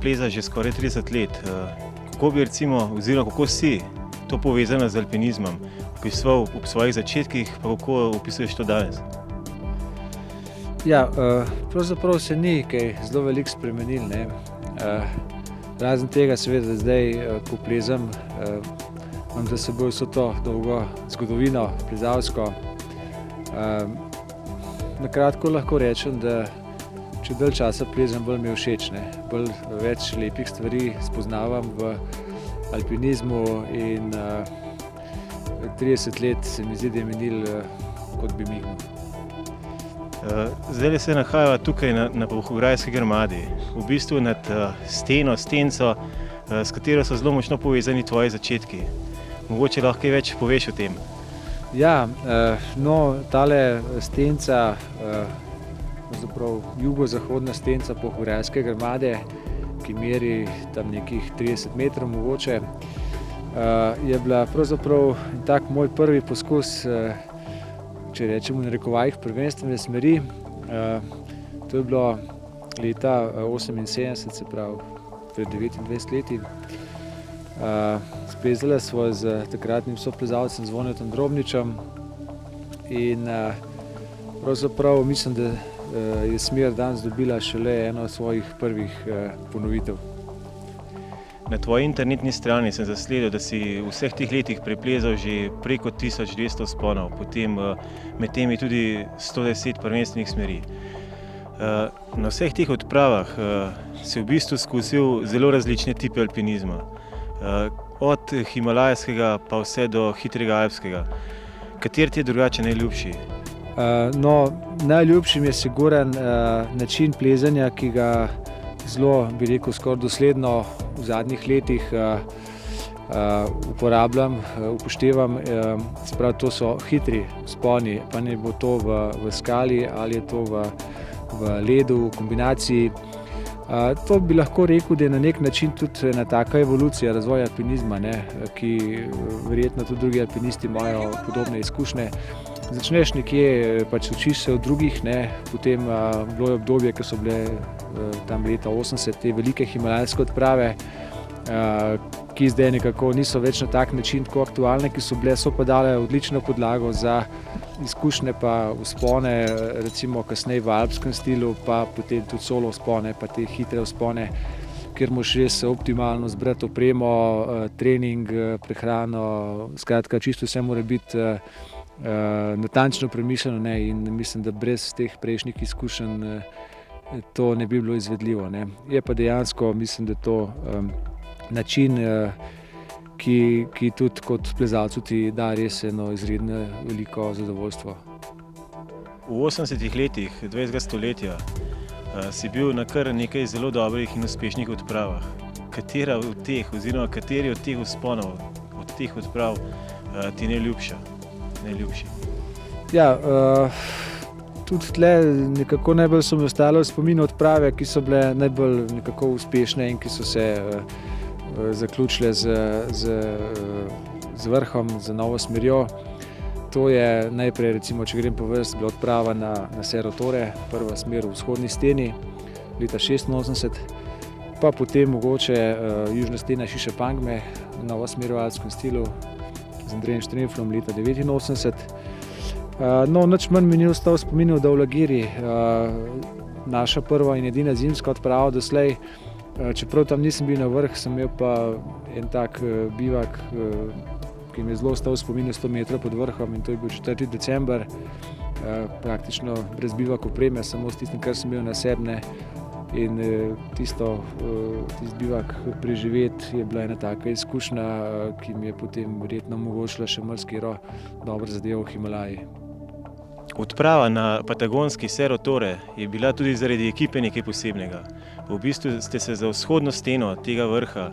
pleza že skoraj 30 let. Kako bi recimo, oziroma kako si to povezano z alpinizmom opisoval ob svojih začetkih, pa kako opisuješ to danes? Ja, pravzaprav se ni kaj zelo veliko spremenilo, ne. Razen tega seveda zdaj, ko plezam, imam za seboj vso to dolgo zgodovino plezalsko. Na kratko lahko rečem, da če dalj časa plezam, bolj mi je všeč, ne. Več lepih stvari spoznavam v alpinizmu in 30 let se mi zdi, da je minilo, kot bi mignil. Zdajle se nahajava tukaj na Polhograjski grmadi, v bistvu nad stenco, s katero so zelo močno povezani tvoji začetki. Mogoče lahko kaj več poveš o tem? Ja, no, tale stenca, pravzaprav jugozahodna stenca Polhograjske grmade, ki meri tam nekih 30 metrov mogoče, je bila pravzaprav tak moj prvi poskus, če rečemo v narekovajih, prvenstvene smeri. To je bilo leta 1978, se pravi pred 29 leti. Splezala sva z takratnim soplezalcem Zvonetom Drobničem in pravzaprav mislim, da je smer danes dobila šele eno od svojih prvih ponovitev. Na tvoji internetni strani sem zasledil, da si v vseh teh letih preplezal že preko 1200 vzponov, potem med temi tudi 110 prvenstvenih smeri. Na vseh teh odpravah si v bistvu skusil zelo različne tipe alpinizma. Od himalajskega pa vse do hitrega alpskega. Kateri ti je drugače najljubši? No, najljubši mi je siguren način plezanja, ki ga zelo, bi rekel, skoraj dosledno v zadnjih letih uporabljam, upoštevam. Se pravi, to so hitri vzponi, pa naj bo to v skali ali je to v ledu, v kombinaciji. To bi lahko rekel, da je na nek način tudi ena taka evolucija razvoja alpinizma, ne, ki verjetno tudi drugi alpinisti imajo podobne izkušnje. Začneš nekje, pač učiš se od drugih, ne, potem bilo je obdobje, ko so bile tam leta 80 te velike himalajske odprave, ki zdaj nekako niso več na tak način tako aktualne, ki so pa dale odlično podlago za izkušnje pa vzpone, recimo kasneje v alpskem stilu, pa potem tudi solo vzpone, pa te hitre vzpone, kjer moraš res optimalno zbrati opremo, trening, prehrano, skratka čisto vse mora biti natančno premišljeno, ne, in mislim, da brez teh prejšnjih izkušenj to ne bi bilo izvedljivo, ne. Je pa dejansko, mislim, da to način, ki tudi kot plezalcu ti da res eno izredno veliko zadovoljstvo. V 80 letih 20. stoletja si bil na kar nekaj zelo dobrih in uspešnih odpravah. Katera od teh, oziroma kateri od teh vzponov, od teh odprav ti je najljubši? Ja, tudi tle nekako najbolj so mi ostale v spominu odprave, ki so bile najbolj nekako uspešne in ki so se zaključile z vrhom, z novo smerjo. To je najprej, recimo, če grem po vrsti, bila odprava na Cerro Torre, prva smer v vzhodni steni, leta 86, pa potem mogoče južna stena Šiše Pangme, nova smer v alpskem stilu, z Andrejem Štremflom leta 89. No, nič manj mi ni ostal v spominu Davulagiri, naša prva in edina zimska odprava doslej. Čeprav tam nisem bil na vrh, sem imel pa en tak bivak, ki mi je zelo ostal v spominu 100 metrov pod vrhom, in to je bil 4. december, praktično brez bivak opreme, samo s tistim, kar sem imel na sebi. In tisti bivak preživeti je bila ena taka izkušnja, ki mi je potem verjetno omogočila še marsikatero dobro zadevo v Himalaji. Odprava na patagonski Cerro Torre je bila tudi zaradi ekipe nekaj posebnega. V bistvu ste se za vzhodno steno tega vrha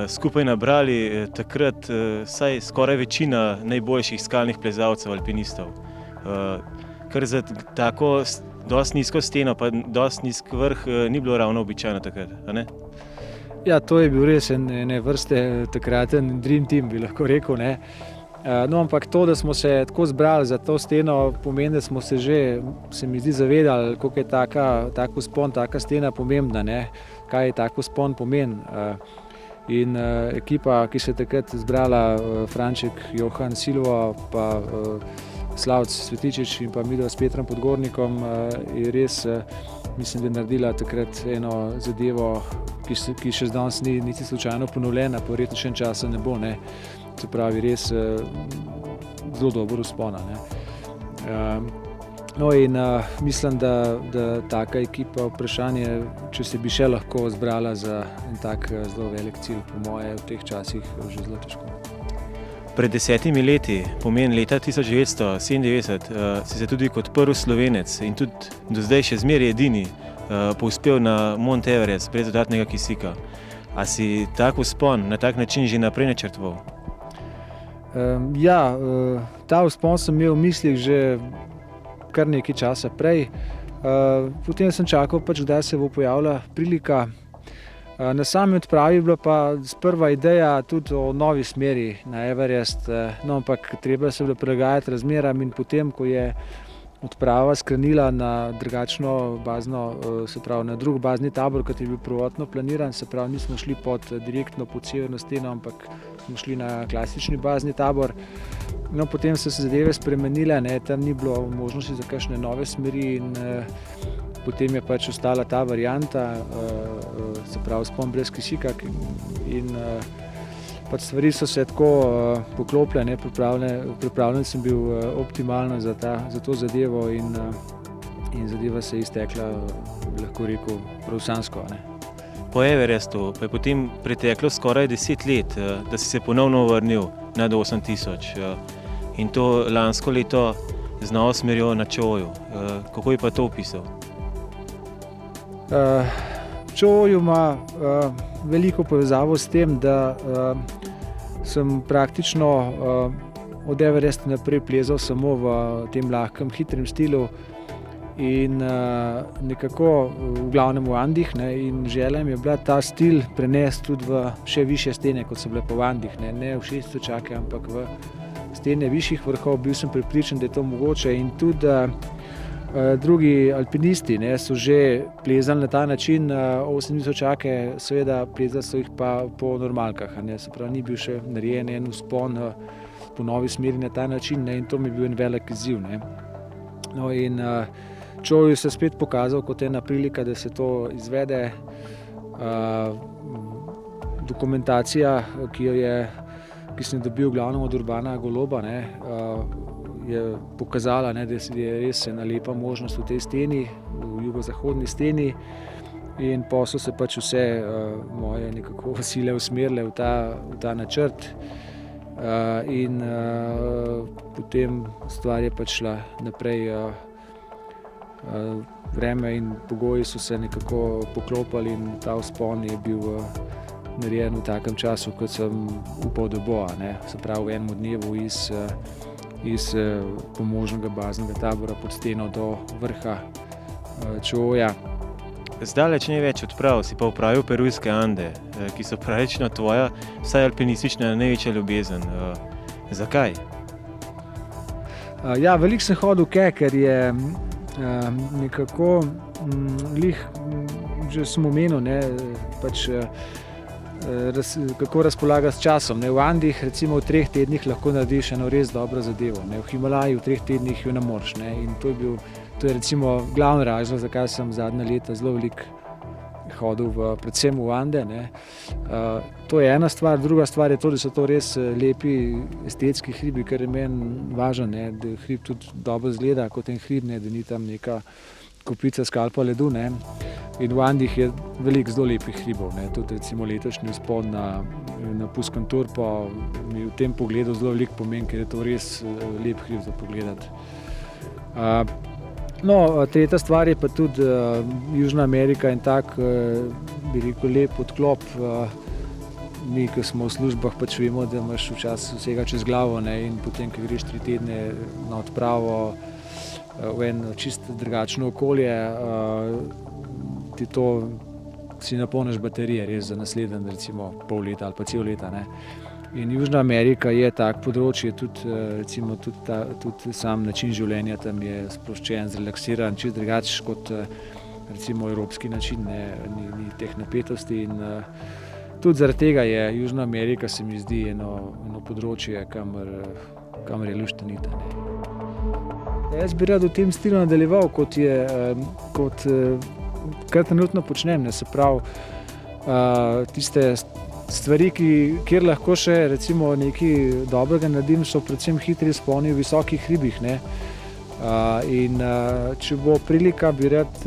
skupaj nabrali takrat vsaj skoraj večina najboljših skalnih plezalcev, alpinistov. Kar za tako dosti nizko steno pa dosti nizk vrh ni bilo ravno običajno takrat, a ne? Ja, to je bil res ene vrste takraten dream team, bi lahko rekel, ne. No, ampak to, da smo se tako zbrali za to steno, pomeni, da smo se že, se mi zdi, zavedali, koliko je tak vzpon, taka stena pomembna, ne? Kaj je tak vzpon pomen. In ekipa, ki se je takrat zbrala, Franček, Johan, Silvo, pa Slavc Svetičič in pa midva s Petrom Podgornikom, je res, mislim, da je naredila takrat eno zadevo, ki še danes ni niti slučajno ponovljena, pa verjetno še en časa ne bo, ne. Se pravi, res zelo dober vzpon, ne. No in mislim, da taka ekipa, vprašanje, če se bi še lahko zbrala za en tak zelo velik cilj, po moje v teh časih že zelo težko. Pred 10 leti, pomeni leta 1997, si se tudi kot prvi Slovenec in tudi do zdaj še zmeraj edini povzpel na Mont Everest brez dodatnega kisika. A si tak vzpon na tak način že naprej načrtoval? Ja, ta vzpon sem imel v mislih že kar nekaj časa prej. Potem sem čakal, kdaj se bo pojavila prilika. Na sami odpravi je bila pa sprva ideja tudi o novi smeri na Everest, no, ampak treba se je bilo prilagajati razmeram in potem, ko je odprava skrenila na drugačno bazno, se pravi na drug bazni tabor, kot je bil prvotno planiran, se pravi nismo šli direktno pod severno steno, ampak smo šli na klasični bazni tabor. No, potem so se zadeve spremenile, ne, tam ni bilo možnosti za kakšne nove smeri in potem je pač ostala ta varianta, se pravi vzpon brez kisika in pač stvari so se tako poklopile, pripravljen sem bil optimalno za to zadevo in zadeva se je iztekla, lahko rekel, prav sanjsko, ne. Po Everestu pa je potem preteklo skoraj 10 let, da si se ponovno vrnil nad 8000 in to lansko leto z novo smerjo na Čoju. Kako je pa to opisal? Čoju ima veliko povezavo s tem, da sem praktično od Everesta naprej plezal samo v tem lahkem, hitrem stilu in nekako v glavnem v Andih, ne, in želja mi je bila ta stil prenesti tudi v še višje stene, kot so bile pa v Andih, ne v 6000, ampak v stene višjih vrhov. Bil sem prepričan, da je to mogoče in tudi drugi alpinisti, ne, so že plezali na ta način 8000, seveda plezali so jih pa po normalkah, ne, se pravi, ni bil še narejen en vzpon po novi smeri na ta način, ne, in to mi je bil en velik izziv, ne. No in Čoju se spet pokazal kot ena prilika, da se to izvede. Dokumentacija, ki sem jo dobil glavno od Urbana Goloba, ne, je pokazala, ne, da je res ena lepa možnost v tej steni, v jugozahodni steni, in potem so se pač vse moje nekako sile usmerile v ta načrt in potem stvar je pač šla naprej. Vreme in pogoji so se nekako poklopili in ta vzpon je bil narejen v takem času, kot sem upal, da bo, ne. Se pravi v enem dnevu iz pomožnega baznega tabora pod steno do vrha Čoja. Zdaleč ne več odprav, si pa opravil perujske Ande, ki so praktično tvoja, vsaj alpinistična, največja ljubezen. Zakaj? Ja, veliko sem hodil, ker je nekako že sem omenil, ne, pač kako razpolaga s časom, ne. V Andih recimo v 3 tednih lahko narediš eno res dobro zadevo, ne. V Himalaji v 3 tednih jo ne moreš, ne, in to je recimo glavni razlog, zakaj sem zadnja leta zelo veliko hodil predvsem v Ande, ne. To je ena stvar, druga stvar je to, da so to res lepi estetski hribi, kar je meni važno, ne, da hrib tudi dobro izgleda kot en hrib, ne, da ni tam neka kopica skalpa ledu, ne. In v Andih je veliko zelo lepih hribov, ne. Tudi recimo letošnji vzpon na Puskanturpo mi v tem pogledu zelo veliko pomeni, ker je to res lep hrib za pogledati. No, tretja stvar je pa tudi Južna Amerika in tak, bi rekel, lep odklop. Mi, ki smo v službah, pač vemo, da imaš včasih vsega čez glavo, ne, in potem, ko greš 3 tedne na odpravo v eno čisto drugačno okolje, si napolniš baterije res za naslednje, recimo pol leta ali pa cel leta, ne. In Južna Amerika je tak področje, tudi sam način življenja tam je sproščen, zrelaksiran, čisto drugače kot recimo evropski način, ne, ni teh napetosti in tudi zaradi tega je Južna Amerika, se mi zdi, eno področje, kamor je luštenita. Jaz bi rad v tem stilu nadaljeval, kar trenutno počnem, ne, se pravi, tiste stvari, kjer lahko še recimo nekaj dobrega naredim, so predvsem hitri vzponi v visokih hribih, ne. In če bo prilika, bi rad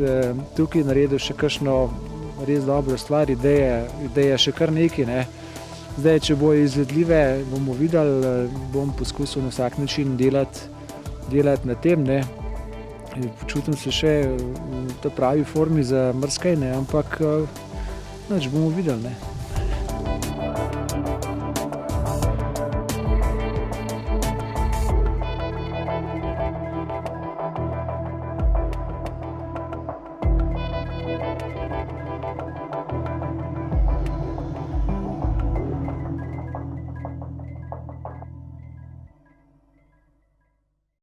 tukaj naredil še kakšno res dobro stvar, ideje še kar nekaj, ne. Zdaj, če bo izvedljive, bomo videli, bom poskusil na vsak način delati na tem, ne. Počutim se še v ta pravi formi za marsikaj, ne, ampak nič bomo videli, ne.